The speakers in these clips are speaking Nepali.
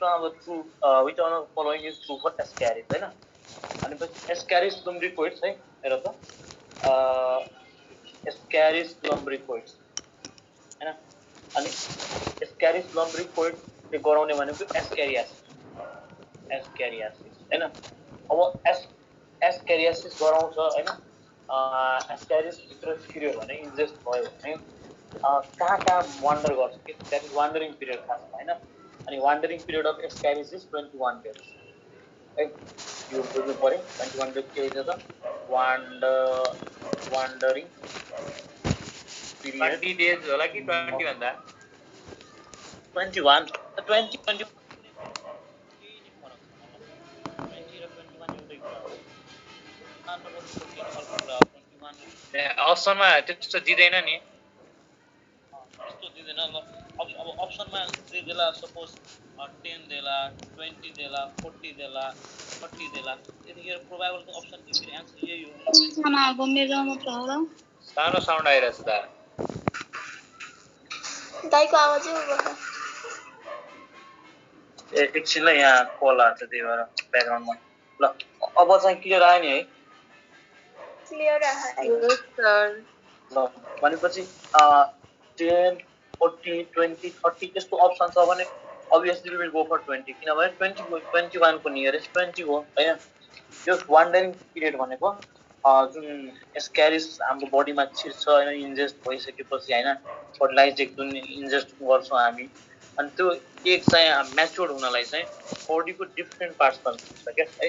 which one of the following is true for Ascaris, हैन? अनि पछि Ascaris lumbricoids है हेर त Ascaris lumbricoids हैन? अनि Ascaris lumbricoids ले गराउने भनेको Ascariasis हैन? अब Ascariasis गराउँछ हैन? Ascaris भित्र छिर्यो भने इन्जेस्ट भयो भने कहाँ वान्डर गर्छ के दैट इज वान्डरिङ पिरियड खासमा हैन? अनि वान्डरिङ period of Ascaris is 21 days. है यो बुझ्नु पर्यो 21 days के हुन्छ त वान्डरिङ पिरियड 20 days होला कि 20 भन्दा 21 अप्सनमा त्यस्तो दिदैन नि त्यस्तो दिदैन ल अब अप्सनमा जे देला सपोज 10 देला 20 देला 40 देला 30 देला यतिखेर प्रोबेबल अप्सन फेरि आन्सर यही हो खाना आगो मेरो मात्र हो र सानो साउन्ड आइरहेछ त दाइको आवाजै हो गर्दा एकछिनलाई यहाँ कल आएको छ त्यही भएर ब्याकग्राउन्डमा ल अब चाहिँ क्लियर आयो नि है क्लियर आयो सर ल भनेपछि 10 40 20 30 त्यस्तो अप्सन छ भने obviously we will go for 20 किनभने 21 को नियरेस्ट 20 हो हैन यो वान्डरिङ पिरियड भनेको जुन एस्क्यारिस हाम्रो बडीमा छिर्छ हैन इन्जेस्ट भइसकेपछि हैन फर्टिलाइज जुन इन्जेस्ट गर्छौं हामी अनि त्यो एक चाहिँ म्याच्योर्ड हुनलाई चाहिँ बडीको डिफरेन्ट पार्ट्समा हुन्छ के है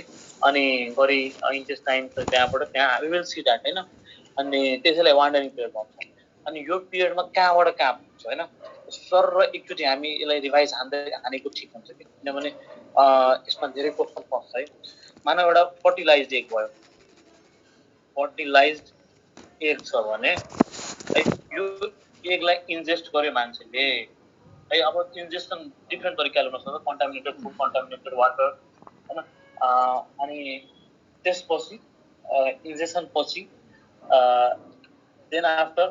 अनि गरी इन्टेस्टाइन त्यहाँबाट त्यहाँ वी विल सी दैट हैन अनि त्यसैलाई वान्डरिङ पिरियड भन्छ अनि यो पिरियडमा कहाँबाट कहाँ पुग्छ हैन सर र एकचोटी हामी यसलाई रिभाइज हानेको ठीक हुन्छ किनभने यसमा धेरै क्वेशन पर्छ है मानव एउटा फर्टिलाइज्ड एग भयो फर्टिलाइज्ड एग छ भने है यो एगलाई इन्जेस्ट गर्यो मान्छेले है अब इन्जेक्सन डिफरेन्ट तरिकाले हुन सक्छ कन्टामिनेटेड फुड कन्टामिनेटेड वाटर हैन अनि त्यसपछि इन्जेक्सन पछि देन आफ्टर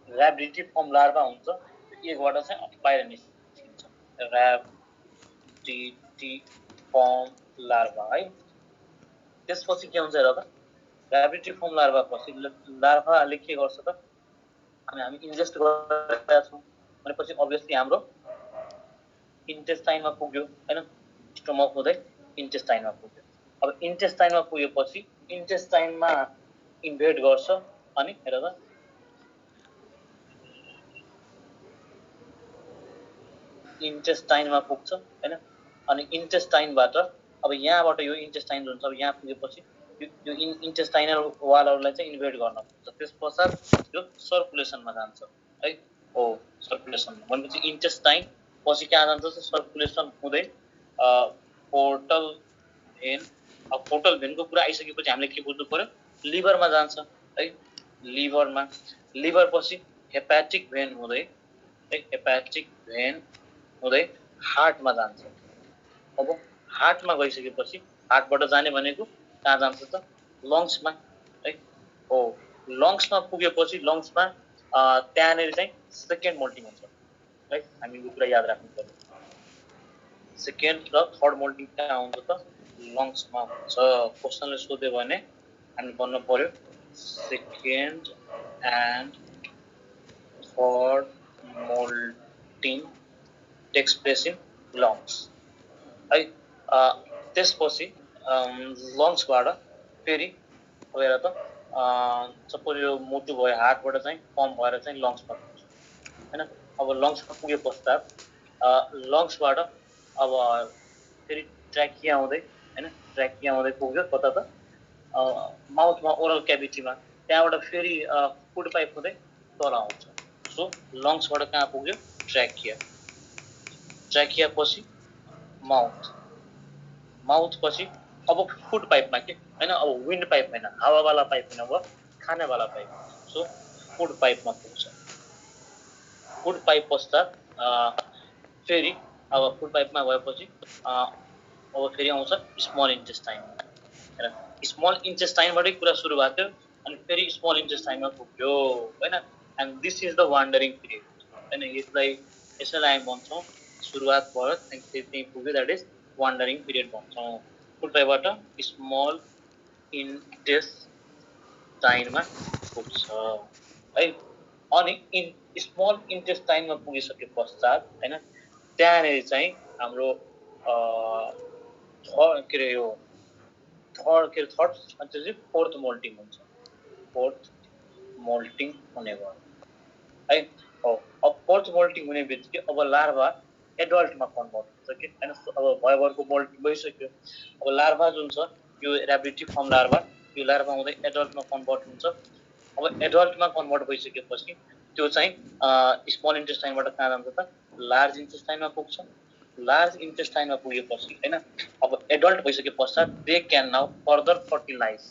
ऱ्याबिडिटी फर्म लार्भा हुन्छ एगबाट चाहिँ बाहिर निस्किन्छ ऱ्याबिडिटी फर्म लार्भा है त्यसपछि के हुन्छ र त ऱ्याबिडिटी फर्म लार्भा पछि लार्भाले के गर्छ त अनि हामी इन्जेस्ट गरिरहेका छौं भनेपछि अभियसली हाम्रो इन्टेस्टाइनमा पुग्यो हैन स्टमक हुँदै इन्टेस्टाइनमा पुग्यो अब इन्टेस्टाइनमा पुगेपछि इन्टेस्टाइनमा इन्भेड गर्छ अनि हेर त इन्टेस्टाइनमा पुग्छ हैन अनि इन्टेस्टाइनबाट अब यहाँबाट यो इन्टेस्टाइन हुन्छ अब यहाँ पुगेपछि यो इन्टेस्टाइनल वालहरुलाई चाहिँ इन्भेड गर्न पुग्छ त्यसपश्चात यो सर्कुलेसनमा जान्छ है हो सर्कुलेसन भनेपछि इन्टेस्टाइन पछि कहाँ जान्छ सर्कुलेसन हुँदै पोर्टल भेन अब पोर्टल भेनको कुरा आइसकेपछि हामीले के बुझ्नु पर्यो लिभरमा जान्छ है लिभर पछि हेपाटिक भेन हुँदै है हेपाटिक भेन हुँदै हार्टमा जान्छ अब हार्टमा गइसकेपछि हार्टबाट जाने भनेको कहाँ जान्छ त लङ्समा है हो लङ्समा पुगेपछि लङ्समा त्यहाँनेर चाहिँ सेकेन्ड मोल्टिङ हुन्छ है हामी यो कुरा याद राख्नु पर्यो सेकेन्ड र थर्ड मोल्टिङ कहाँ हुन्छ त लङ्समा हुन्छ क्वेशनले सोध्यो भने हामी भन्नु पर्यो second and third moulting takes place in lungs है त्यसपछि लङ्सबाट फेरि गएर त सपोज यो मुटु भयो हार्टबाट चाहिँ फर्म भएर चाहिँ लङ्समा पुग्छ हैन अब लङ्समा पुगे पश्चात लङ्सबाट अब फेरि ट्र्याकिया हुँदै हैन ट्र्याकिया हुँदै पुग्यो कता त माउथमा ओरल क्याभिटीमा त्यहाँबाट फेरि फुड पाइप हुँदै तल आउँछ सो लङ्सबाट कहाँ पुग्यो ट्र्याकिया पछि माउथ पछि अब फुड पाइपमा के हैन अब विन्ड पाइप हैन हावावाला पाइप हैन अब खानेवाला पाइप सो फुड पाइपमा पुग्छ फुड पाइप पश्चात फेरि अब फुड पाइपमा गएपछि अब फेरि आउँछ स्मल इन्टेस्टाइन हैन स्मल इन्टेस्टाइनबाटै कुरा सुरु भएको थियो अनि फेरि स्मल इन्टेस्टाइनमा पुग्यो हैन and this is the wandering period हैन यसलाई हामी भन्छौं सुरुवात भयो त्यही पुग्यो द्याट इज वान्डरिङ पिरियड भन्छौँ फुटबाट स्मल इन्टेस्टाइनमा पुग्छ है अनि स्मल इन्टेस्टाइनमा पुगिसके पश्चात हैन त्यहाँनेरि चाहिँ हाम्रो के अरे यो थर्ड चाहिँ फोर्थ मोल्टिङ हुन्छ फोर्थ मोल्टिङ हुने भयो है अब फोर्थ मोल्टिङ हुने बित्तिकै अब लार्भा एडल्टमा कन्भर्ट हुन्छ कि हैन अब भयभरको मोल्टिङ भइसक्यो अब लार्भा जुन छ यो ऱ्याबिडिटी फर्म लार्भा यो लार्भा हुँदै एडल्टमा कन्भर्ट हुन्छ अब एडल्टमा कन्भर्ट भइसकेपछि त्यो चाहिँ स्मल इन्टेस्टाइनबाट कहाँ जान्छ त लार्ज इन्टेस्टाइनमा पुग्छ लार्ज इन्टेस्टाइनमा पुगेपछि हैन अब एडल्ट भइसके पश्चात they can now further fertilise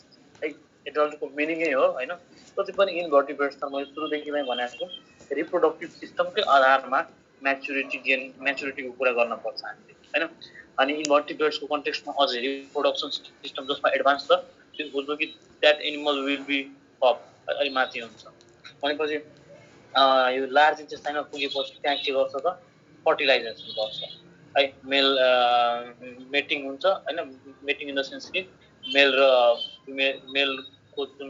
है एडल्टको मिनिङै हो हैन जति पनि इन्भर्टिब्रेट्स छ मैले सुरुदेखि नै भनेको छु रिप्रोडक्टिभ सिस्टमकै आधारमा म्याच्युरिटीको कुरा गर्न पर्छ हामीले हैन अनि इन्भर्टिब्रेट्सको कन्टेक्स्टमा अझै रिप्रोडक्सन सिस्टम जसमा एडभान्स छ त्यो बुझ्नु कि that animal will be up अलि माथि हुन्छ भनेपछि यो लार्ज इन्टेस्टाइनमा पुगेपछि त्यहाँ के गर्छ त फर्टिलाइजेसन गर्छ है मेल मेटिङ हुन्छ हैन मेटिङ इन द सेन्स कि मेल र मेलको जुन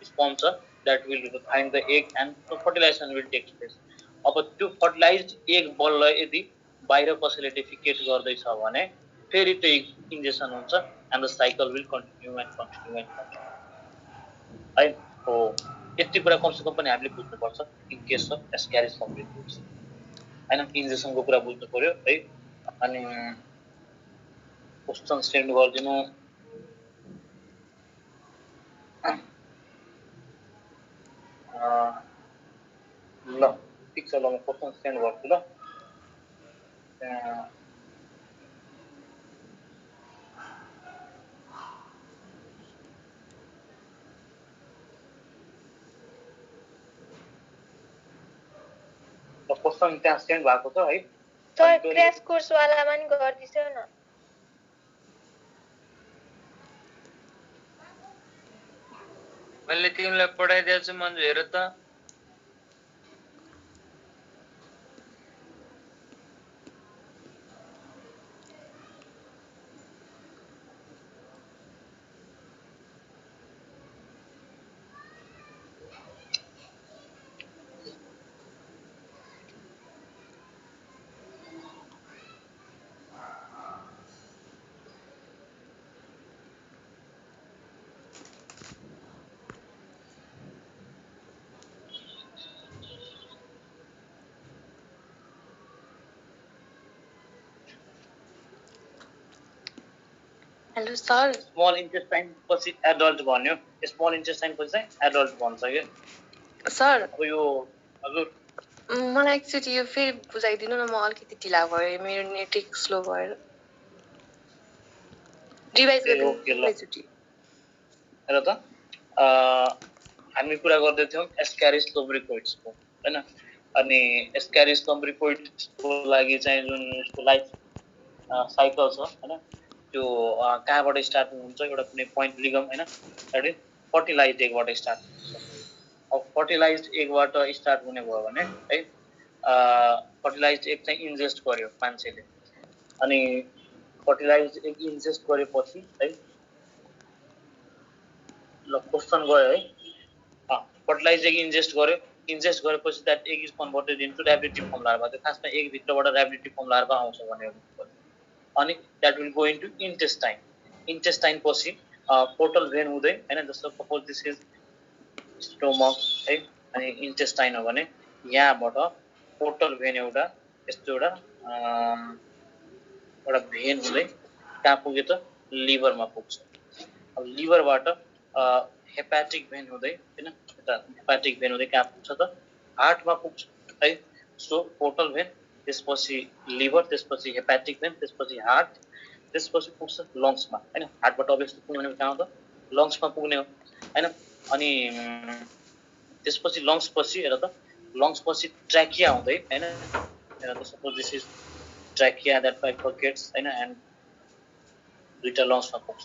स्पर्म छ that will find the egg and fertilisation will take place अब त्यो फर्टिलाइज्ड एग बल्ल यदि बाहिर कसैले डेफिकेट गर्दैछ भने फेरि त्यो इन्जेक्सन हुन्छ and the cycle will continue है हो यति कुरा कमसेकम पनि हामीले बुझ्नुपर्छ इन केस अफ एस्क्यारिस कम्प्लिकेट्स हैन इन्जेक्सनको कुरा बुझ्नु पर्यो है अनि क्वेसन सेन्ड गरिदिनु ल ठिक छ ल म क्वेसन सेन्ड गर्छु ल क्वेसन त्यहाँ सेन्ड भएको छ है सर क्र्याश कोर्स वालामा नि गर्दिछौ न मैले तिमीलाई पठाइदिएको छु मन्जु हेर त हेलो सर स्मल इन्टेस्टाइन पछि एडल्ट भन्यो स्मल इन्टेस्टाइन पछि चाहिँ एडल्ट भन्छ के सर अब यो हजुर मलाई एकचोटि यो फेरि बुझाइदिनु न म अलिकति ढिला भयो मेरो नेट स्लो भएर रिभाइज ओके ल गरिदिनु हेर त हामी कुरा गर्दै थियौँ एस्क्यारिस लुब्रिकोइड्सको हैन अनि एस्क्यारिस लुब्रिकोइड्सको लागि चाहिँ जुन यसको लाइफ साइकल छ हैन त्यो कहाँबाट स्टार्ट हुन्छ एउटा कुनै पोइन्ट लिगम हैन द्याट इज फर्टिलाइज्ड एगबाट स्टार्ट हुन्छ अब फर्टिलाइज्ड एगबाट स्टार्ट हुने भयो भने है फर्टिलाइज्ड एग चाहिँ इन्जेस्ट गर्यो मान्छेले अनि फर्टिलाइज्ड एग इन्जेस्ट गरेपछि है ल क्वेसन गयो है फर्टिलाइज्ड एग इन्जेस्ट गरेपछि that egg is converted into rhabditiform larva त्यो खासमा एग भित्रबाट ऱ्याबिडिटी फर्म लार्भा आउँछ भने अनि that will go into intestine पछि पोर्टल भेन हुँदै हैन जस्तो सपोज दिस इज स्टोमक है अनि इन्टेस्टाइन हो भने यहाँबाट पोर्टल भेन एउटा यस्तो एउटा भेन हुँदै कहाँ पुग्यो त लिभरमा पुग्छ अब लिभरबाट हेपाटिक भेन हुँदै हैन हेपाटिक भेन हुँदै कहाँ पुग्छ त हार्टमा पुग्छ है सो पोर्टल भेन त्यसपछि लिभर त्यसपछि हेपाटिक भेन त्यसपछि हार्ट त्यसपछि पुग्छ लङ्समा हैन हार्टबाट अभियसली पुग्ने भनेको कहाँ हो त लङ्समा पुग्ने हो हैन अनि त्यसपछि लङ्स पछि हेर त लङ्स पछि ट्र्याकिया हुँदै हैन suppose this is trachea that bifurcates हैन एन्ड दुईटा लङ्समा पुग्छ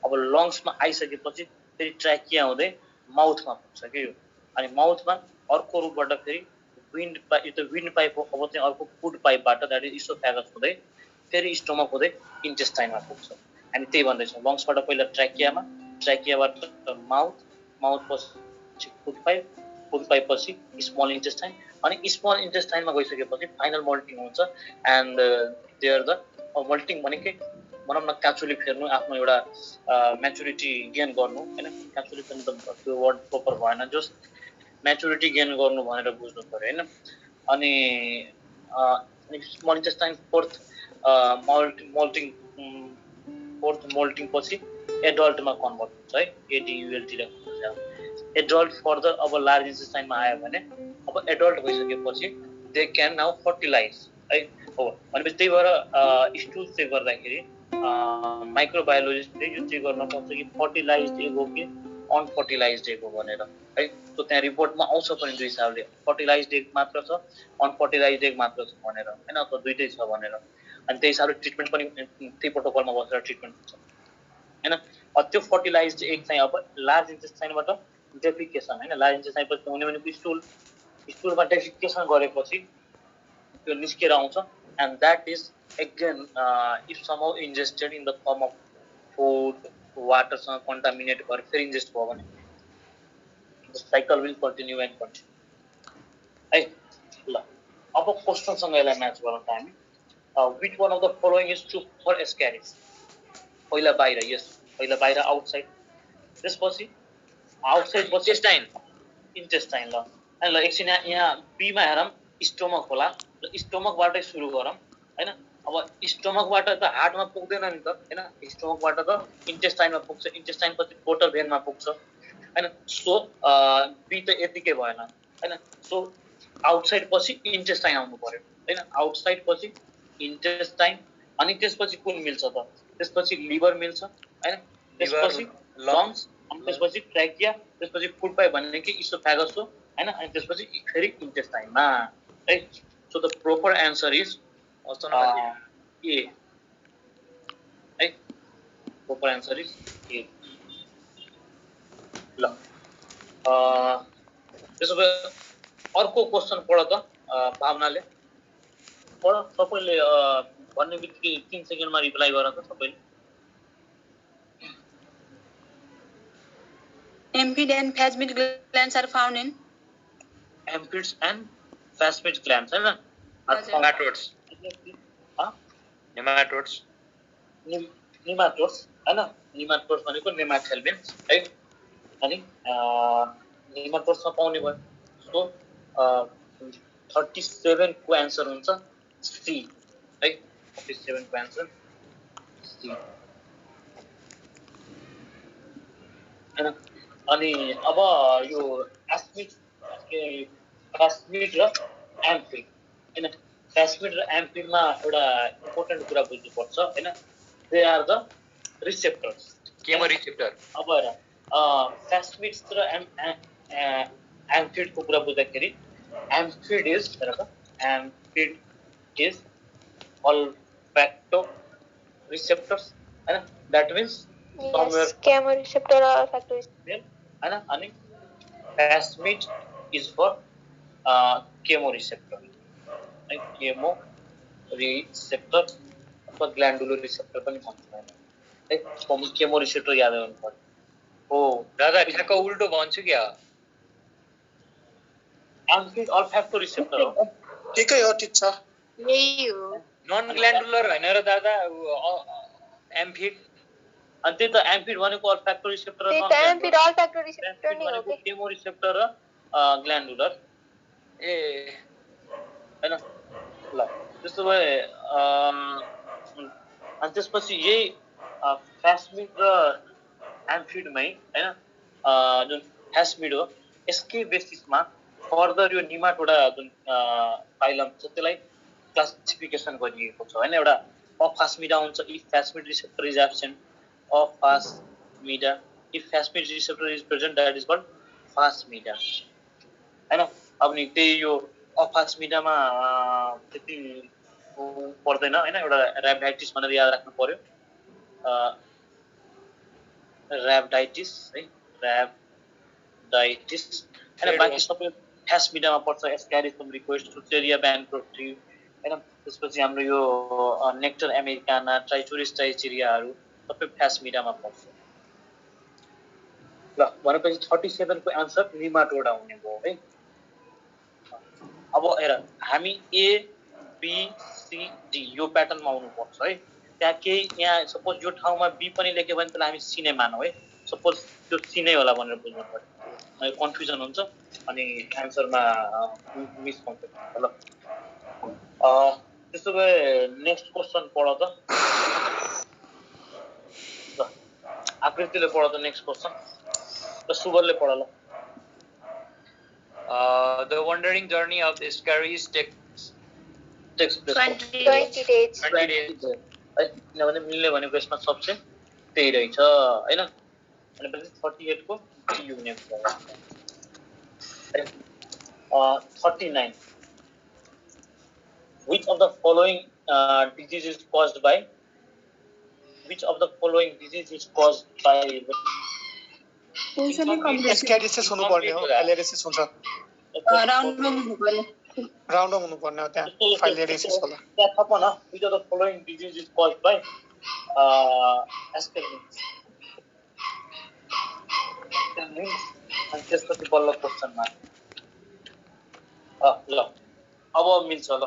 अब लङ्समा आइसकेपछि फेरि ट्र्याकिया हुँदै माउथमा पुग्छ के यो अनि माउथमा अर्को रूपबाट फेरि विन्ड पाइप यो त विन्ड पाइप हो अब चाहिँ अर्को फुड पाइपबाट द्याट इज इसोफेगस हुँदै फेरि स्टोमक हुँदै इन्टेस्टाइनमा पुग्छ हामी त्यही भन्दैछौँ लङ्सबाट पहिला ट्र्याकियाबाट माउथ पछि फुड पाइप पछि स्मल इन्टेस्टाइन अनि स्मल इन्टेस्टाइनमा गइसकेपछि फाइनल मोल्टिङ हुन्छ एन्ड देयर द मोल्टिङ भनेकै भनौँ न काँचुली फेर्नु आफ्नो एउटा म्याचुरिटी गेन गर्नु होइन काँचुली फेर्नु त त्यो वर्ड प्रोपर भएन जस्ट म्याचुरिटी गेन गर्नु भनेर बुझ्नु पऱ्यो होइन अनि स्मल इन्टेस्टाइन फोर्थ मोल्टिङ पछि एडल्टमा कन्भर्ट हुन्छ है एडियुएलटी लेख्नुहुन्छ एडल्ट फर्दर अब लार्ज इन्टेस्टाइनमा आयो भने अब एडल्ट भइसकेपछि दे क्यान नाउ फर्टिलाइज है हो भनेपछि त्यही भएर स्टुल चेक गर्दाखेरि माइक्रोबायोलोजिस्टले यो चेक गर्न पाउँछ कि फर्टिलाइज एग हो कि अनफर्टिलाइज एग हो भनेर है सो त्यहाँ रिपोर्टमा आउँछ पनि दुई हिसाबले फर्टिलाइज एग मात्र छ अनफर्टिलाइज एग मात्र छ भनेर होइन अथवा दुइटै छ भनेर अनि त्यही हिसाबले ट्रिटमेन्ट पनि त्यही प्रोटोकलमा बसेर ट्रिटमेन्ट हुन्छ होइन त्यो फर्टिलाइज एग चाहिँ अब लार्ज इन्टेस्टाइनबाट डेफिकेसन होइन लार्ज इन्टेस्टाइन पछि हुने भनेको स्टुलमा डेफिकेसन गरेपछि त्यो निस्केर आउँछ and that is again if somehow ingested in the form of food वाटरसँग कन्टामिनेट गरेर फेरि इन्जेस्ट भयो भने the cycle will continue and continue है ल अब क्वेसनसँग यसलाई म्याच गरौँ त हामी which one of the following is true for Ascaris पहिला बाहिर आउटसाइड त्यसपछि आउटसाइड पछि इन्टेस्टाइन ल अनि ल एकछिन यहाँ बीमा हेरौँ स्टोमक होला र स्टोमकबाटै सुरु गरौँ हैन अब स्टोमकबाट त हार्टमा पुग्दैन नि त हैन स्टोमकबाट त इन्टेस्टाइनमा पुग्छ इन्टेस्टाइन पछि पोर्टल भेनमा पुग्छ हैन सो बी त यतिकै भएन हैन सो आउटसाइड पछि इन्टेस्टाइन आउनु पर्यो हैन आउटसाइड पछि इन्टेस्टाइन अनि त्यसपछि कुन मिल्छ त त्यसपछि लिभर मिल्छ हैन त्यसपछि लङ्स अनि त्यसपछि ट्र्याकिया त्यसपछि फुड पाइप भन्ने कि इसोफेगस हो हैन अनि त्यसपछि फेरि इन्टेस्टाइनमा है so the proper answer is a है प्रोपर आन्सर इज ए ल त्यसो भए अर्को क्वेसन पढ त भावनाले पढ सबैले भन्ने बित्तिकै 3 सेकेन्डमा रिप्लाई गर त सबैले Ampid and phasmid glands are found in ampids and phasmid glands हैन nematodes nematodes हैन nematodes भनेको नेमाथेल्बिन्स है अनि नेमाटोड्समा पाउने भयो सो 37 को आन्सर हुन्छ सी है 37 को आन्सर सी हैन अनि अब यो प्लास्मिड र एम्फिड हैन प्लास्मिड र एम्फिडमा एउटा इम्पोर्टेन्ट कुरा बुझ्नुपर्छ हैन they are the receptors chemo receptor अब हेर प्लास्मिड्स र एम्फिडको कुरा बुझ्दाखेरि एम्फिड इज olfacto receptors हैन that means somewhere chemoreceptor or olfactory हैन अनि plasmid is for chemoreceptor है chemoreceptor अथवा ग्ल्यान्डुलर रिसेप्टर पनि भन्छ है chemoreceptor याद गर्नु पर्यो हो दादा ठ्याक्क उल्टो भन्छु क्या एम्फिड olfacto receptor हो ठिकै हो ठिक छ यही हो नन ग्ल्यान्डुलर हैन र दादा एम्फिड अनि त्यही त एम्फिड भनेको olfacto receptor त्यही त एम्फिड olfactory receptor नै हो के chemoreceptor र ग्ल्यान्डुलर ए हैन ल त्यसो भए अनि त्यसपछि यही प्लास्मिड र एम्फिडमै हैन जुन प्लास्मिड हो यसकै बेसिसमा फर्दर यो निमाटोडा जुन फाइलम छ त्यसलाई क्लासिफिकेसन गरिएको छ हैन एउटा अफास्मिडा हुन्छ if plasmid receptor is absent Aphasmida if plasmid receptor is present that is called Phasmida हैन अब नि त्यही यो अफास्मिडामा त्यति पर्दैन हैन एउटा र्याबिडाइटिस भनेर याद राख्नु पर्यो र्याबिडाइटिस है र्याबिडाइटिस हैन बाकी सबै फ्यास्मिडामा पर्छ एस्क्यारिसम रिक्वेस्ट फुचेरिया ब्यानक्रोप्टी हैन त्यसपछि हाम्रो यो नेक्टर अमेरिकाना ट्राइचोरिस ट्राइचेरियाहरू सबै फ्यास्मिडामा पर्छ ल भनेपछि 37 को आन्सर निमाटोडा हुने भयो है अब हेर हामी ए बी सी डी यो प्याटर्नमा आउनु पर्छ है त्यहाँ केही यहाँ सपोज यो ठाउँमा बी पनि लेख्यो भने त्यसलाई हामी सी नै मानौँ है सपोज त्यो सी नै होला भनेर बुझ्नु पर्यो कन्फ्युजन हुन्छ अनि आन्सरमा मिसकन्सेप्ट हुन्छ ल त्यसो भए नेक्स्ट क्वेसन पढ त ल आकृतिले पढ त नेक्स्ट क्वेसन र सुबलले पढ ल The wandering journey of the Iscariot takes 20 days. है किनभने मिल्ने भनेको यसमा सबसे त्यही रहेछ हैन भनेपछि 38 को डी हुने भयो 39 which of the following disease is caused by एस्क्यारिसिस हुनुपर्ने हो फाइलेरिसिस हुन्छ राउन्ड हुनु पर्ने हो त्यहाँ फाइलेरिसिस होला त्यहाँ थप न which of the following disease is caused by ascaris अनि त्यसपछि बल्ल क्वेसनमा ल अब मिल्छ ल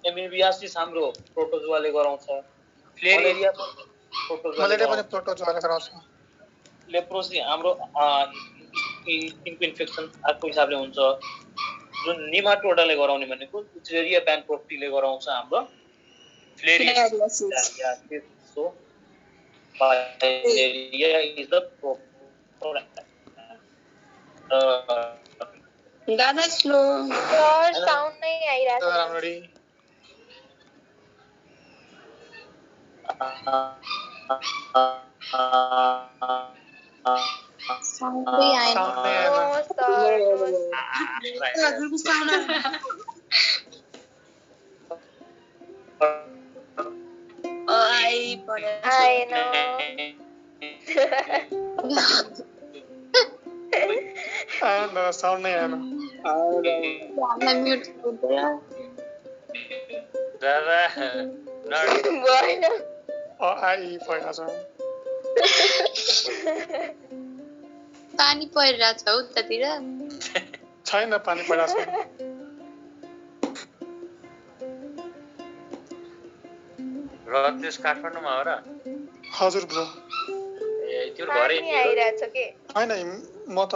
एमिबियासिस हाम्रो प्रोटोजोआले गराउँछ मलेरिया पनि प्रोटोजोआले गराउँछ लेप्रोसी हाम्रो इन्फेक्सन अर्को हिसाबले हुन्छ जुन निमाटोडाले गराउने भनेको उचेरिया ब्यानक्रोप्टीले गराउँछ हाम्रो फ्लेरियासिस सो फाइलेरिया इज द गाना स्लो सर साउन्ड नै आइरहेको छ राम्ररी साउन्डै आएन हजुरको साउन्ड आई आएन साउन्ड नै आएन म्युट गर्दैन दादा भएन आई भइरहेछ पानी परिरहेछ हौ उतातिर छैन पानी परिरहेछ रत्नेश काठमाडौँमा हो र हजुर ब्रो ए त्यो घरै पानी आइरहेछ के होइन म त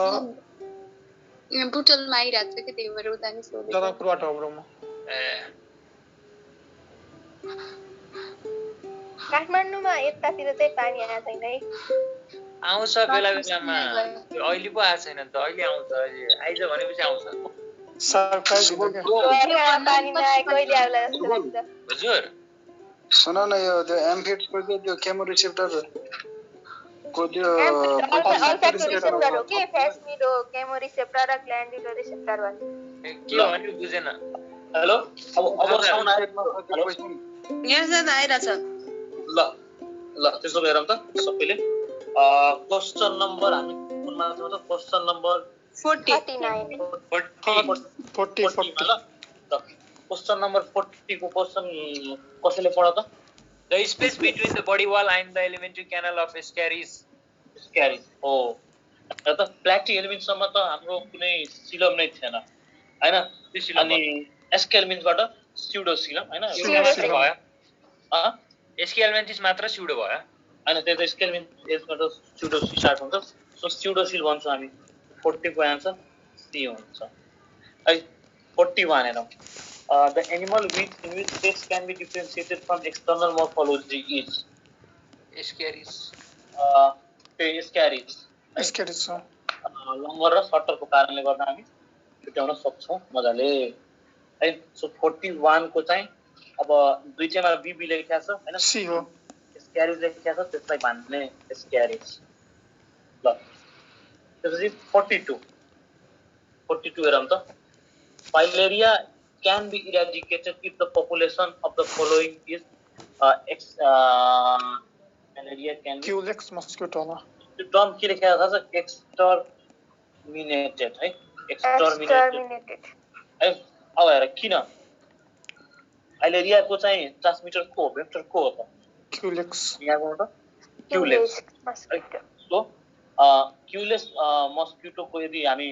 बुटलमा आइरहेछ के त्यही भएर उता नि सोधेको जनकपुरबाट हो ब्रो म ए काठमाडौँमा यतातिर चाहिँ पानी आएको छैन है आउँछ बेला बेलामा अहिले पो आएको छैन त अहिले आउँछ आइज भनेपछि आउँछ सरप्राइज दिनु क्या घरमा पानी नआए कहिले आउला जस्तो लाग्छ हजुर सुन न यो त्यो एम्फिड्सको त्यो केमो रिसेप्टर को त्यो रिसेप्टर हो के फ्यास्मिड हो केमो रिसेप्टर र ग्ल्यान्डुलर रिसेप्टर भन्ने के भन्नु बुझेन हेलो अब साउन्ड आयो यहाँ आइरहेछ ल त्यसो हेरौँ त सबैले क्वेसन नम्बर हामी कुनमा छौँ त क्वेसन नम्बर 49 40 ल क्वेसन नम्बर 40 को क्वेसन कसैले पढ त The space between the body wall and the alimentary canal of Ascaris हो र त प्लाटी एलिमेन्टसम्म त हाम्रो कुनै सिलम नै थिएन हैन अनि एस्केलमेन्टबाट स्युडोसिलम हैन भयो एस्केलमेन्टिस मात्र स्युडो भयो हैन त्यो त एस्केलमेन्ट यसबाट स्युडोसिल स्टार्ट हुन्छ सो स्युडोसिल भन्छौँ हामी 40 को आन्सर सी हुन्छ है 41 हेरौँ the animal in which sex can be differentiated from external morphology is Ascaris एस्क्यारिस लङ्गर र सर्टरको कारणले गर्दा हामी छुट्याउन सक्छौँ मजाले है सो 41 को चाहिँ अब दुईटैमा बी लेखेको छ हैन सी हो एस्क्यारिस लेखेको छ त्यसलाई भन्ने एस्क्यारिस ल त्यसपछि 42 हेरौँ त filaria can be eradicated if the population of the following is malaria can be Culex mosquito होला त्यो टर्म के लेखेको छ एक्सटर्मिनेटेड है Exterminated. है। अब हेर किन अहिले रियाको चाहिँ ट्रान्समिटर को हो भेक्टर को हो त क्युलेक्स यहाँबाट क्युलेक्स Mosquito. सो क्युलेस मस्किटोको यदि हामी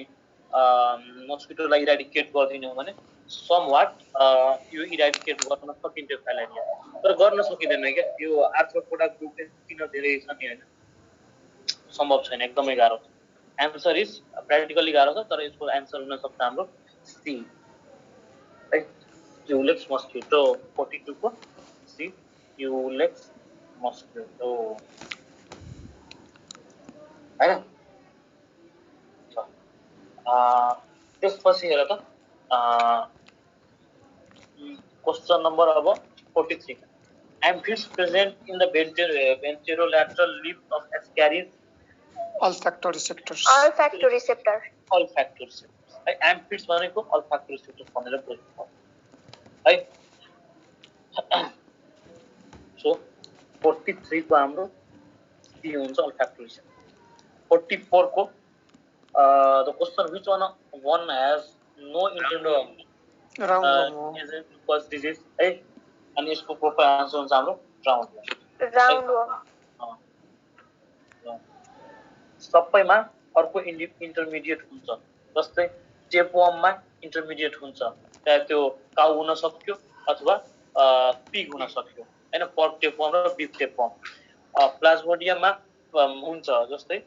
मस्किटोलाई इराडिकेट गरिदियौँ भने समवाट यो इराडिकेट गर्न सकिन्थ्यो फाइलेरिया तर गर्न सकिँदैन क्या यो आर्थ्रोपोडा ग्रुपले किन धेरै छ नि होइन सम्भव छैन एकदमै गाह्रो छ एन्सर इज प्र्याक्टिकली गाह्रो छ तर यसको एन्सर हुन सक्छ हाम्रो सी है क्युलेक्स मस्किटो 42 को सी क्युलेक्स मस्किटो हैन त्यसपछि हेर त क्वेश्चन नम्बर अब 43 Amphibians present in the ventrolateral lip of Ascaris olfactory receptors Olfactory receptor. olfactory receptors है एम्फिड्स भनेको olfactory receptors भनेर बुझ्नु है सो 43 को हाम्रो सी हुन्छ olfactory receptor 44 को the question which one has no internal round cause disease है अनि यसको प्रोपर आन्सर हुन्छ हाम्रो Roundworm. सबैमा अर्को इन्टरमिडिएट हुन्छ जस्तै टेपवर्ममा इन्टरमिडिएट हुन्छ चाहे त्यो काउ हुन सक्यो अथवा पिग हुन सक्यो हैन पर्क टेपवर्म र बिफ टेपवर्म प्लाज्मोडियममा हुन्छ जस्तै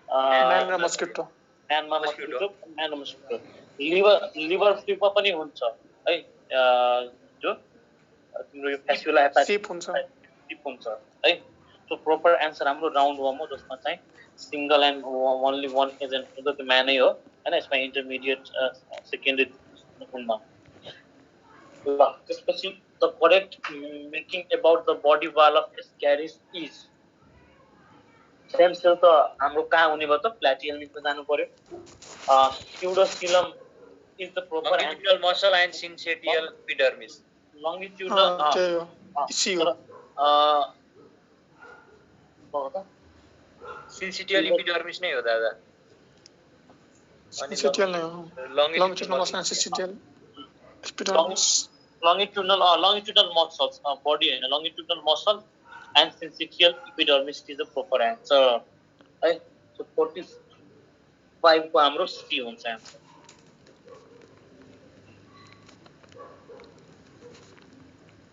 man र mosquito म्यानमा मस्किटो लिभर फ्लिपमा पनि हुन्छ है जो तिम्रो यो फेसियोला सिप हुन्छ है सो प्रोपर एन्सर हाम्रो राउन्ड वर्म हो जसमा चाहिँ single and only one agent हुन्छ त्यो म्यानै हो हैन यसमा इन्टरमिडिएट सेकेन्डरी हुन्न ल त्यसपछि the correct making about the body wall of Ascaris is same cell त हाम्रो कहाँ हुने भयो त प्लाटियलमिनमा जानु पर्यो pseudocoelom is the proper longitudinal muscle and syncytial epidermis longitudinal syncytial epidermis नै हो दादा syncytial नै हो longitudinal muscle and syncytial epidermis longitudinal muscles body हैन longitudinal muscle and syncytial epidermis is the proper answer है so 45 को हाम्रो सी हुन्छ आन्सर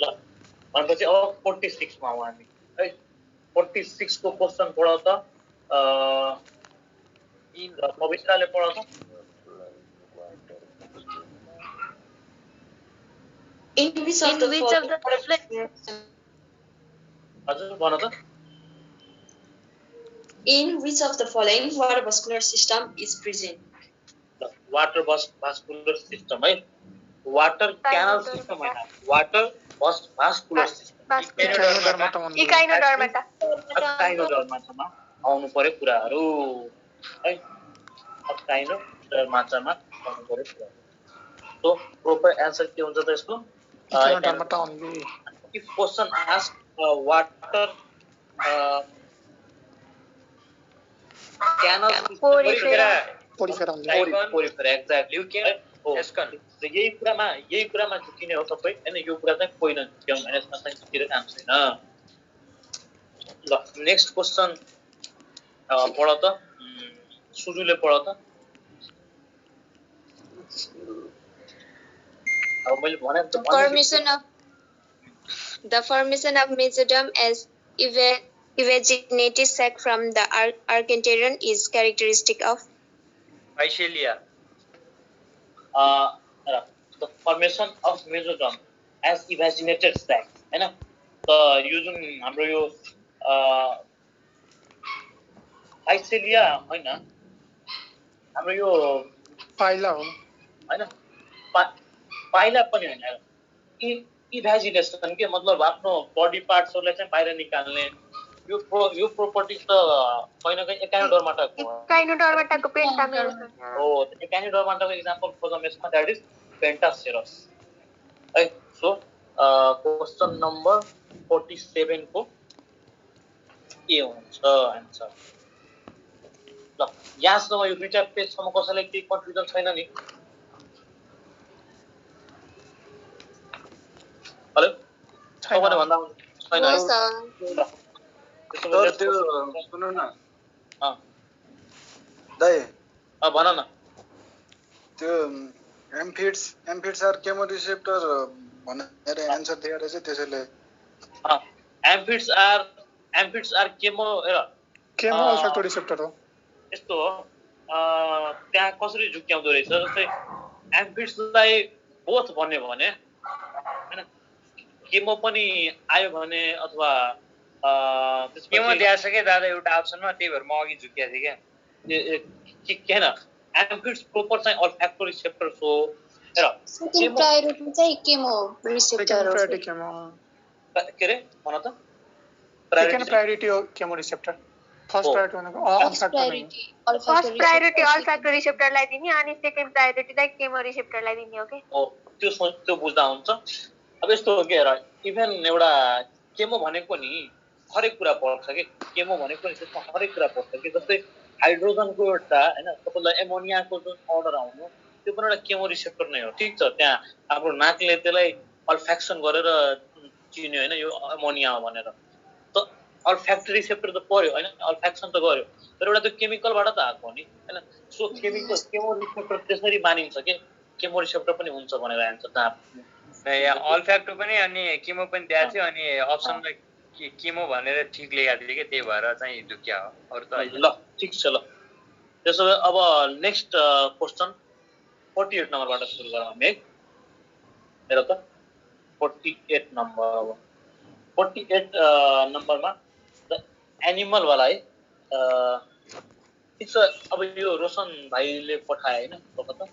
ल भनेपछि अब 46 मा आउँ हामी है 46 को क्वेशन पढाउ त पवित्रले पढाउ त In which of the हजुर भन त In which of the following water vascular system is present? Water vascular system है वाटर क्यानल सिस्टम हैन वाटर भास्कुलर सिस्टम इकाइनोडर्माटामा आउनु पर्यो कुराहरु है इकाइनोडर्माटामा आउनु पर्यो कुरा सो प्रोपर आन्सर के हुन्छ त यसको Echinodermata only if question ask water canal porifera exactly यही कुरामा झुकिने हो सबै हैन यो कुरा चाहिँ कोइन झुक्याउँ हैन यसमा चाहिँ झुकिरे काम छैन ल नेक्स्ट क्वेशन पढ त सुरुले पढ त अब मैले भने The formation of mesoderm as evaginated sac from the archenteron is characteristic of Physalia. The formation of mesoderm as evaginated sac हैन त यो जुन हाम्रो यो Physalia हैन हाम्रो यो पाइला हो हैन पाइला पनि हैन इभ्याजिनेसन के मतलब आफ्नो बडी पार्ट्सहरुलाई चाहिँ बाहिर निकाल्ने यो प्रोपर्टिज त कहीं न कहीं एकाइनोडर्माटाको हो एकाइनोडर्माटाको पेन्टामेर हो एकाइनोडर्माटाको एक्जाम्पल खोजौँ यसमा दैट इज पेन्टासेरस है सो क्वेशन नम्बर 47 को ए हुन्छ आन्सर ल यहाँसम्म यो दुईटा पेजसम्म कसैलाई केही कन्फ्युजन छैन नि? हेलो तपाईँले भन्दा छैन No, है? sir. ल, त्यसो सर भए त्यो सुन्नु न अँ, दाइ, भन न। त्यो एम्फिड्स आर केमो रिसेप्टर भनेर एन्सर दिएर चाहिँ त्यसैले एम्फिड्स आर केमो केमो अल्फेक्टो रिसेप्टर हो। यस्तो हो, त्यहाँ कसरी झुक्क्याउँदो रहेछ, जस्तै एम्फिड्सलाई बोथ भन्यो भने होइन, केमो पनि आयो भने अथवा केमो दिएको छ क्या दादा एउटा अप्सनमा, त्यही भएर म अघि झुक्किएको थिएँ क्या। होइन, एम्फिड्स प्रोपर चाहिँ अल्फ्याक्टो रिसेप्टर्स हो। हेर Second priority चाहिँ chemo receptor सेकेन्ड हो। प्रायोरिटी केमो, के अरे भन त, सेकेन्ड प्रायोरिटी हो केमो रिसेप्टर। फर्स्ट प्रायोरिटी भनेको अल्फेक्टो नै हो। First priority olfactory receptor लाई दिने अनि second priority चाहिँ chemo receptor लाई दिने हो के? हो, त्यो बुझ्दा हुन्छ। अब यस्तो हो कि हेर, इभन एउटा केमो भनेको नि हरेक कुरा पर्छ कि, केमो भनेको नि त्यसमा हरेक कुरा पर्छ कि, जस्तै हाइड्रोजनको एउटा होइन, तपाईँलाई एमोनियाको जुन अर्डर आउनु त्यो पनि एउटा केमो रिसेप्टर नै हो। ठिक छ, त्यहाँ हाम्रो नाकले त्यसलाई अल्फ्याक्सन गरेर चिन्यो होइन यो एमोनिया हो भनेर, त अल्फ्याक्टरी रिसेप्टर त पर्यो होइन, अल्फ्याक्सन त गर्यो, तर एउटा त्यो केमिकलबाट त आएको हो नि होइन। सो केमो रिसेप्टर त्यसरी मानिन्छ कि केमो रिसेप्टर पनि हुन्छ भनेर आन्छ जहाँ यहाँ अल्फ्याक्टो पनि अनि केमो पनि दिएको थियो, अनि अप्सनमा केमो भनेर ठिक लेखेको थियो कि, त्यही भएर चाहिँ झुक्किया हो, अरू त होइन। ल ठिक छ। ल त्यसो भए अब नेक्स्ट क्वेसन 48 नम्बरबाट सुरु गरौँ हामी है। हेर त 48 नम्बर, अब 48 नम्बरमा द एनिमलवाला है। ठिक छ, अब यो रोशन भाइले पठाए होइन त,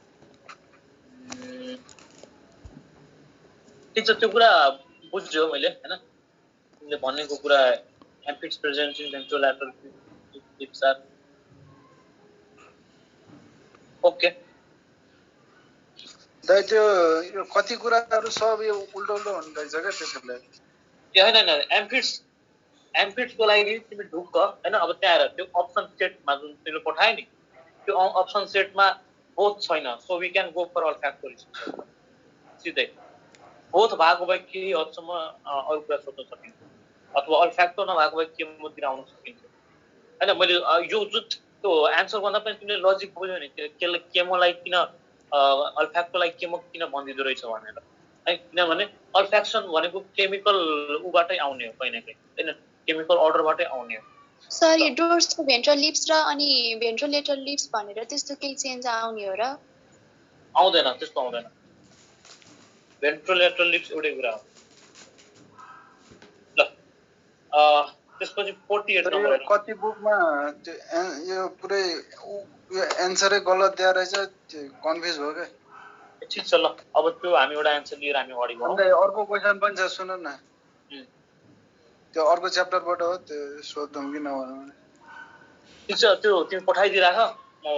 ठिक छ, त्यो कुरा बुझ्यो मैले होइन, तिमीले भनेको कुरा। Amphids present in ventrolateral lips are okay. दाइ त्यो यो कति कुराहरू सब यो उल्टो हुँदो रहेछ क्या त्यसैले। ए होइन, एम्फिड्सको लागि तिमी ढुक्क होइन। अब त्यहाँ हेर, त्यो अप्सन सेटमा जुन तिमीले पठायो नि, त्यो अप्सन सेटमा बोथ छैन, so we can go for olfacto receptor सिधै। बोथ भएको भए केही हदसम्म अरू कुरा सोध्न सकिन्छ, अथवा अल्फ्याक्टो नभएको भए केमोतिर आउन सकिन्छ होइन। मैले यो जुन त्यो एन्सर गर्दा पनि तिमीले लजिक बुझ्यो नि, त्यो केमोलाई किन अल्फ्याक्टोलाई केमो किन भनिदिँदो रहेछ भनेर है, किनभने अल्फ्याक्सन भनेको केमिकल उबाटै आउने हो, कहीँ न कहीँ होइन, केमिकल अर्डरबाटै आउने हो। सर यो डोर्सल भेन्ट्रल लिप्स र अनि भेन्ट्रोलेटरल लिप्स भनेर त्यस्तो केही चेन्ज आउने हो र? आउँदैन, त्यस्तो आउँदैन। भेन्ट्रोलेटरल लिप्स एउटै कुरा हो। ल त्यसपछि 48 नम्बर। कति बुकमा यो पुरै यो एन्सरै गलत दिएर रहेछ, कन्फ्युज भयो क्या। ठिक छ, ल अब त्यो हामी एउटा एन्सर लिएर हामी अगाडि बढौँ। अन्त अर्को क्वेसन पनि छ, सुन न, त्यो अर्को च्याप्टरबाट हो, त्यो सोधौँ कि नभनौँ। ठिक छ, त्यो तिमी पठाइदिइराख, म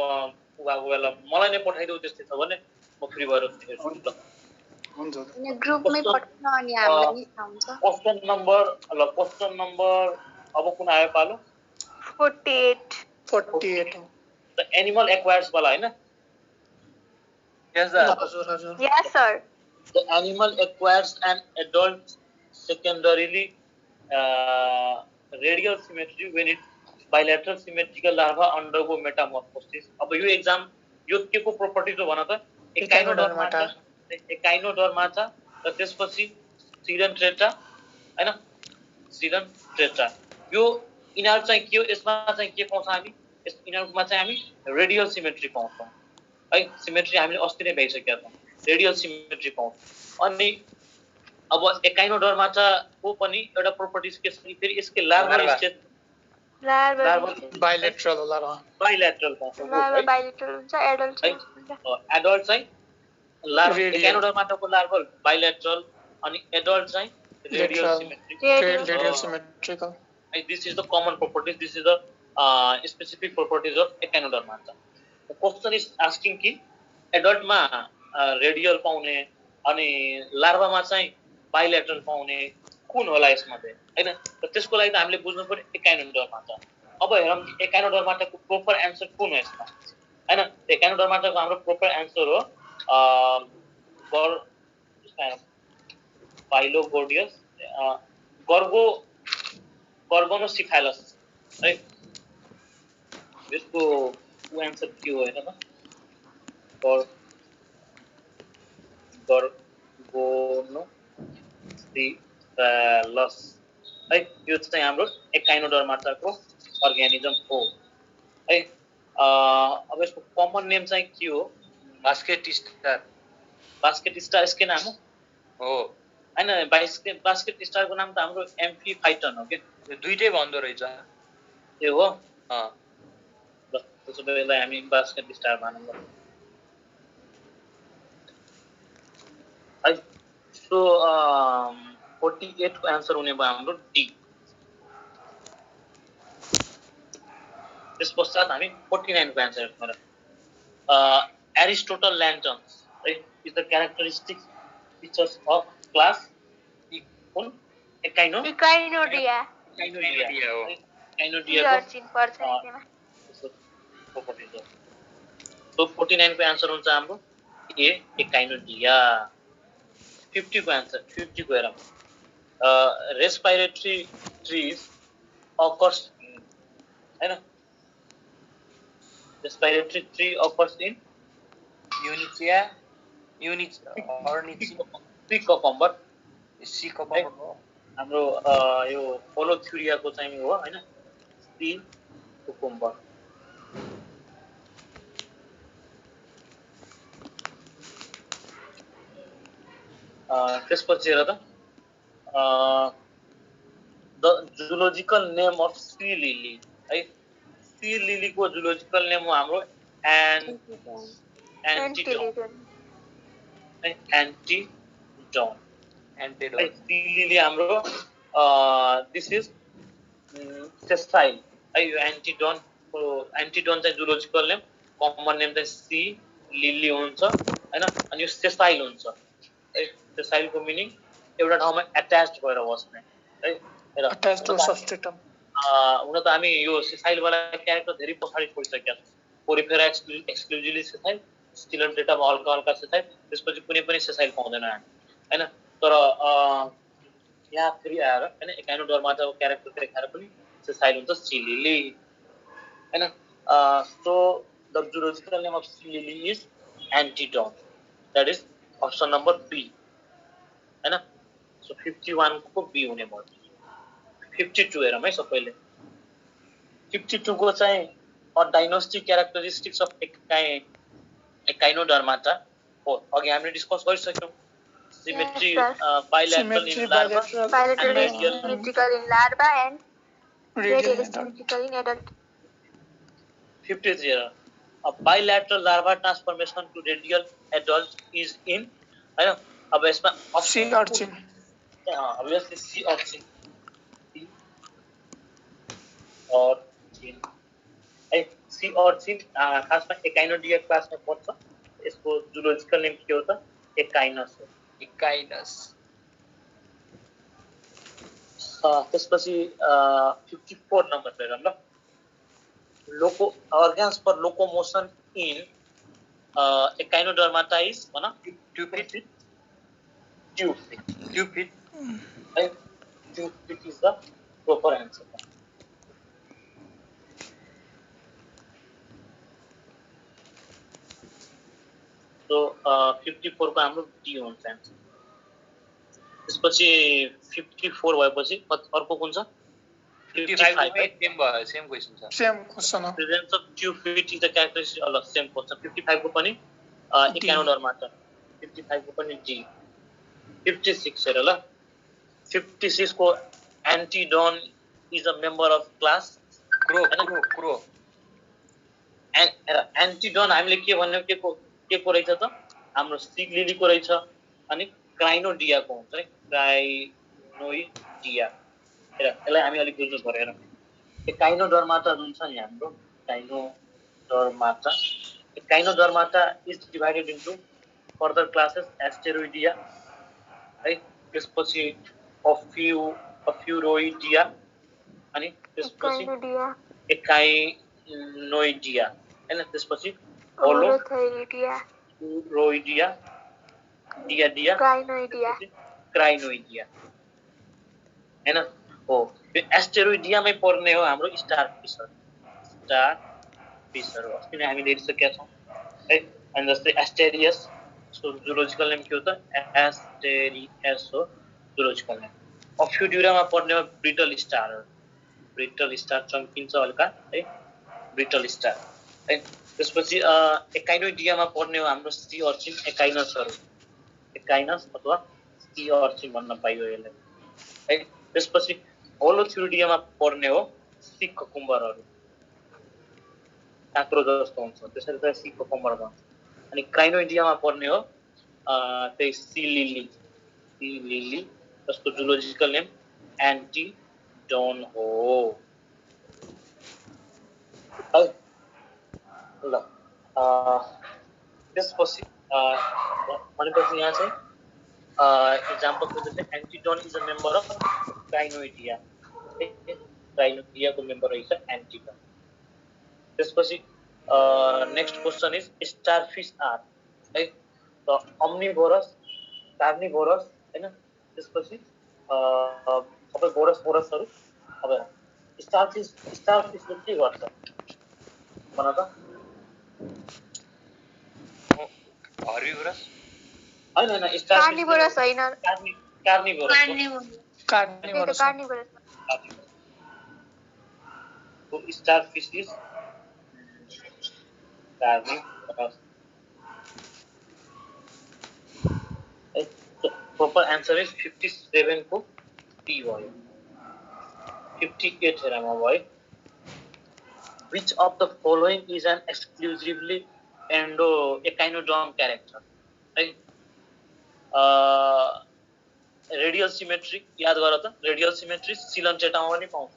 भएको बेला मलाई नै पठाइदेऊ, त्यस्तै छ भने म फ्री भएर हेर्छु। ल हुन्छ। अनि ग्रुपमै पठाउन अनि हामीलाई नि थाहा हुन्छ। क्वेसन नम्बर अब कुन आयो पालो? 48 हो। द एनिमल एक्वायर्स वाला होइन? Yes sir. हजुर हजुर। Yes sir. The animal acquires an adult secondarily radial symmetry when it bilateral symmetrical larva undergo metamorphosis. अब यो एक्जाम यो के को प्रोपर्टिज हो भन त? एकाइनोडर्माटा र त्यसपछि सिरन ट्रेटा हैन, सिरन ट्रेटा। यो यिनीहरु चाहिँ के हो? यसमा चाहिँ के पाउँछ हामी? यिनीहरुमा चाहिँ हामी रेडियल सिमेट्री पाउँछौं है। सिमेट्री हामीले अस्ति नै भइसकेका छौं, रेडियल सिमेट्री पाउँछौं। अनि अब एकाइनोडर्माटा को पनि एउटा प्रोपर्टिज के छ कि फेरि यसको लार्भल स्टेज बाइलेटरल होला र बाइलेटरल पाउँछौं। बाइलेटरल हुन्छ, एडल्ट चाहिँ एडल्ट चाहिँ लार्भल, एकाइनोडर्माटाको लार्भल बाइलेटरल अनि एडल्ट चाहिँ radial symmetrical. This is the common properties. This is the specific properties of echinodermata. The question is asking कि adult मा radial पाउने अनि larva मा चाहिँ bilateral पाउने कुन होला यसमा चाहिँ हैन? त त्यसको लागि त हामीले बुझ्नु पर्यो echinodermata. अब हेरौँ एकाइनोडर्माटाको प्रोपर एन्सर कुन हो यसमा हैन एकाइनोडर्माटाको हाम्रो प्रोपर एन्सर हो गर पाइलोगोडियस गर्गोनोसिफालस है यसको एन्सर के हो हेर त गर्गोनोसिफालस है यो चाहिँ हाम्रो एकाइनोडर्माटाको अर्गानिजम हो है अब यसको कमन नेम चाहिँ के हो बास्केट स्टार यसकै नाम हो हैन बास्केट स्टारको नाम त हाम्रो एम्फिफाइटन हो के यो दुईटै भन्दो रहेछ त्यो हो अ ल त्यसो भए यसलाई हामी बास्केट स्टार मानौँ ल है सो 48 को आन्सर हुने भयो हाम्रो डी त्यस पश्चात हामी 49 को आन्सर हेर्छौँ एरिस्टोटल ल्यान्टन्स है is the characteristic features of class कुन इकाइनोडिया सो 49 को आन्सर हुन्छ हाम्रो ए एकाइनोडिया 50 को आन्सर 50 को हेरौँ रेस्पिरेटरी ट्रीज अकर्स हैन रेस्पिरेटरी ट्री अकर्स इन युनिचिया पिककम्बर सिकम्बर हाम्रो यो पोलोथ्युरियाको चाहिँ हो हैन सी कुकुम्बर त्यसपछि हेर त the zoological name of sea lily है सी लिलीको जुलोजिकल नेम हो हाम्रो एन्टिडोन सी लिली हाम्रो दिस इज सेसाइल है यो एन्टिडोन चाहिँ जुलोजिकल नेम कमन नेम चाहिँ सी लिली हुन्छ हैन अनि यो सेसाइल हुन्छ है सेसाइलको मिनिङ एउटा ठाउँमा एट्याच्ड भएर बस्ने है हेर attached to substratum. हुन त हामी यो सेसाइल वाला क्यारेक्टर धेरै पछाडी छोडिसकेका छौँ पोरिफेरा एक्सक्लुजिभली सेसाइल स्टिलोडेटामा हल्का हल्का सेसाइल त्यसपछि कुनै पनि सेसाइल पाउँदैन हामी हैन तर यहाँ फेरि आएर हैन एकाइनोडर्माटाको क्यारेक्टर देखाएर पनि सेसाइल हुन्छ सिलिली हैन so the zoological name of sea lily is Antedon that is option number B हैन सो 51 को बी हुने भयो 52 हेरौँ है सबैले 52 को चाहिँ डायग्नोस्टिक क्यारेक्टरिस्टिक्स अफ एकाइनोडर्माटा हो अघि हामीले डिस्कस गरिसक्यौँ symmetry bilateral in larva symmetrical in larva and radial symmetrical in adult. 53 हेर bilateral larva transformation to radial adult is in हैन अब यसमा Sea urchin. obviously sea urchin है सी अर्चिन खासमा एकाइनोडिया क्लासमा पर्छ यसको जुलोजिकल नेम के हो त एकाइनस हो त्यसपछि 54 नम्बर हेरौँ ल लोको organs for locomotion in Echinodermata is भन ट्युब फिट है tube feet is the proper answer so 54 को हाम्रो डी हुन्छ आन्सर त्यसपछि 54 भएपछि अर्को कुन छ 55 सेम क्वेशन छ Same question. Presence of tube feet is the characteristic all same question 55 को पनि एकाइनोडर्माटा 55 को पनि डी 56 हेर ल 56 को Antedon is a member of class क्रो एन्टिडोन हामीले के भन्यौ के को रहेछ त हाम्रो सी लिलीको रहेछ अनि क्राइनोडियाको हुन्छ है क्राइनोइडिया हेर यसलाई हामी अलिक बुझ्नु पर्यो हेर एकाइनोडर्माटा जुन छ नि हाम्रो Echinodermata is divided into further classes Asteroidea है त्यसपछि अफ्युरोइडिया अनि त्यसपछि एकाइनोइडिया हैन त्यसपछि होलो ओरोथेरिडिया रोइडिया डिया डिया क्राइनोइडिया क्राइनोइडिया हैन हो यो एस्टेरोइडियामै पर्ने हो हाम्रो स्टार फिसहरु अस्ति नै हामीले हेरिसकेका छौं है अनि जस्तै एस्टेरियस सो जुलोजिकल नेम के हो त एस्टेरियस हो जुलोजिकल नेम अफ्युड्युरामा पर्ने हो ब्रिटल स्टार चम्किन्छ हल्का है ब्रिटल स्टार है त्यसपछि एकाइनोइडियामा पर्ने हो हाम्रो सी अर्चिन एकाइनस अथवा सी अर्चिन भन्न पाइयो यसलाई है त्यसपछि होलोथ्युरिडियामा पर्ने हो सी कुकुम्बरहरु काँक्रो जस्तो हुन्छ त्यसरी त सी कुकुम्बर भन्छ अनि क्राइनोइडियामा पर्ने हो त्यही सी लिली जसको जुलोजिकल नेम एन्टिडोन हो है ल त्यसपछि भनेपछि यहाँ चाहिँ example को जैसे Antedon is a member of Crinoidea Crinoidea को मेंबर है एंटीडोन त्यसपछि next question is starfish are है तो omnivorous कार्निभोरस हैन त्यसपछि सबै बोरसहरु अब स्टारफिशले के गर्छ भन त हर्बिभोरस हैन कार्निभोरस हैन कार्निभोरस So starfish is carnivorous. So proper answer is 57 को D भयो 58 हेरमा भयो Which of the following is an exclusively echinoderm character? Right? Radial symmetry याद गर त रेडियल सिमेट्री सिलन चेटामा पनि पाउँछ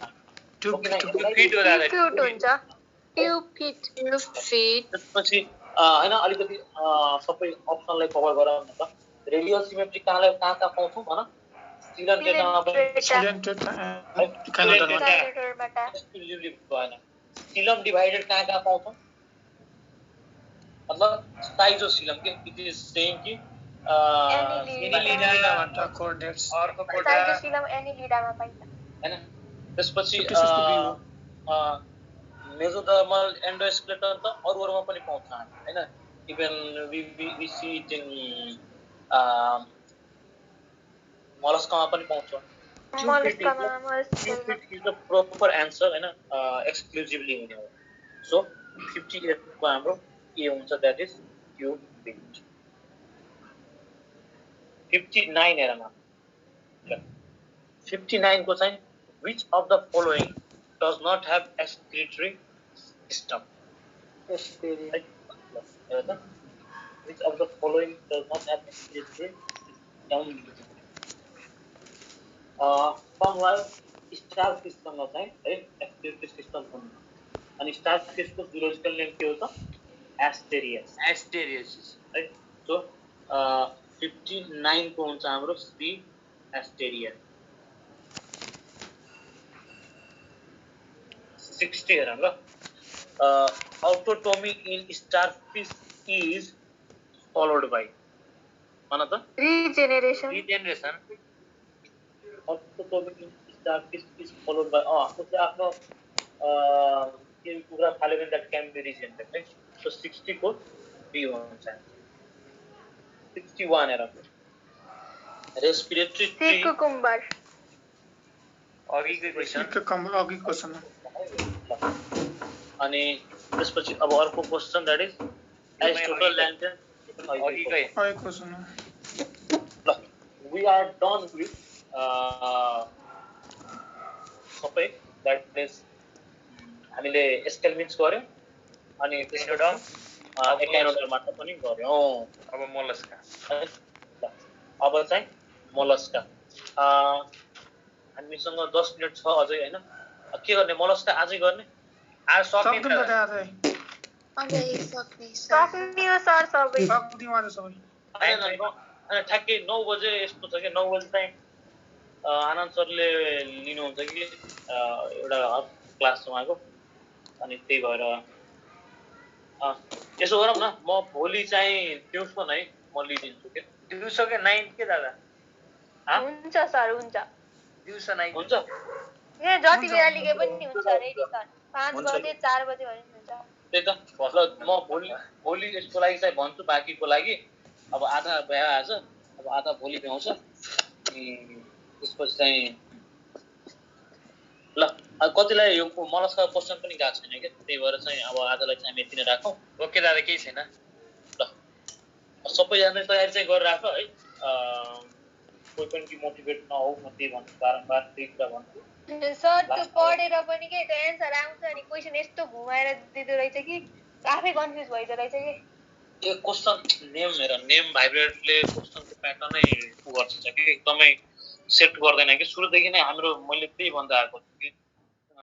त्यसपछि हैन अलिकति सबै अप्सनलाई कभर गराउँ न त रेडियल सिमेट्री कहाँ पाउँछौं भन सिलन चेटामा पनि सिलम डिवाइडेड कहाँ पाउँछौं मतलब साइजोसिलम के इट इज सेम कि एनिलिडामा कोर्डेट्स साइटोसिलम एनिलिडामा पाइन्छ हैन त्यसपछि मेसोडर्मल एन्डोस्केलेटन त अरुमा पनि पाउँछ हैन even we see it in मोलस्कामा पनि पाउँछ मोलस्कामा इज द प्रपर आन्सर हैन एक्सक्लुसिभली हुने हो सो 58 को हाम्रो के हुन्छ दैट इज क्यूबिट 59 हेरमा 59 को चाहिँ which of the following does not have excretory system which of the following does not have excretory system समलाई स्टारफिश सँग चाहिँ है एक्सक्रिटरी सिस्टम हुन्छ अनि स्टारफिश को जुलोजिकल नेम के हो त एस्टेरियस है सो 59 को हुन्छ हाम्रो सी एस्टेरिया 60 हेरौँ ल autotomy in starfish is followed by भन त regeneration autotomy in starfish is followed by उसले आफ्नो के कुरा थाल्यो भने that can be regenerated है so 60 को बी हुन्छ 61 हेरौँ रेस्पिरेटरी ट्री कुकुम्बर अघिको क्वेशन अनि त्यसपछि अब अर्को question that is Aristotle lantern अघिकै क्वेशन ल वी आर डन विथ सबै दैट इज हामीले एस्केलमिन्स गर्यौं अनि त्यसबाट एकाइनोडर मात्र पनि गर्यौं अब मोलस्का अब चाहिँ मोलस्का हामीसँग 10 मिनेट छ अझै हैन के गर्ने मोलस्का आजै गर्ने आज सक्ने ठ्याक्कै 9 बजे यस्तो छ कि 9 बजे चाहिँ आनन्द सरले लिनुहुन्छ कि एउटा क्लास उहाँको अनि त्यही भएर यसो गरौँ न, म भोलि चाहिँ दिउँसो नै म लिइदिन्छु के। दिउँसो के नाइट के दादा? हुन्छ सर, हुन्छ। दिउँसो नाइट हुन्छ यहाँ जति बेला लिगे पनि हुन्छ रेडी सर। 5 बजे 4 बजे भने हुन्छ। त्यही त ल म भोलि यसको लागि चाहिँ भन्छु, बाँकीको लागि अब आधा भ्याइहाल्छ, अब आधा भोलि भ्याउँछ। त्यसपछि चाहिँ ल कतिलाई यो मलस्का क्वेसन पनि गएको छैन क्या, त्यही भएर चाहिँ अब आजलाई चाहिँ हामी यति नै राखौँ। ओके दादा, केही छैन। ल सबैजना तयारी चाहिँ गरेर राख है। कोही पनि डिमोटिभेट नहौ, म त्यही भन्छु, बारम्बार त्यही कुरा भन्छु सर। त्यो पढेर पनि के त्यो एन्सर आउँछ अनि क्वेसन यस्तो घुमाएर दिँदो रहेछ कि आफै कन्फ्युज भइदो रहेछ कि। यो क्वेसन नेम हेर, नेम भाइब्रेटले क्वेसनको प्याटर्नै उ गर्छ कि एकदमै सेट गर्दैन कि सुरुदेखि नै। मैले त्यही भन्दा आएको छु कि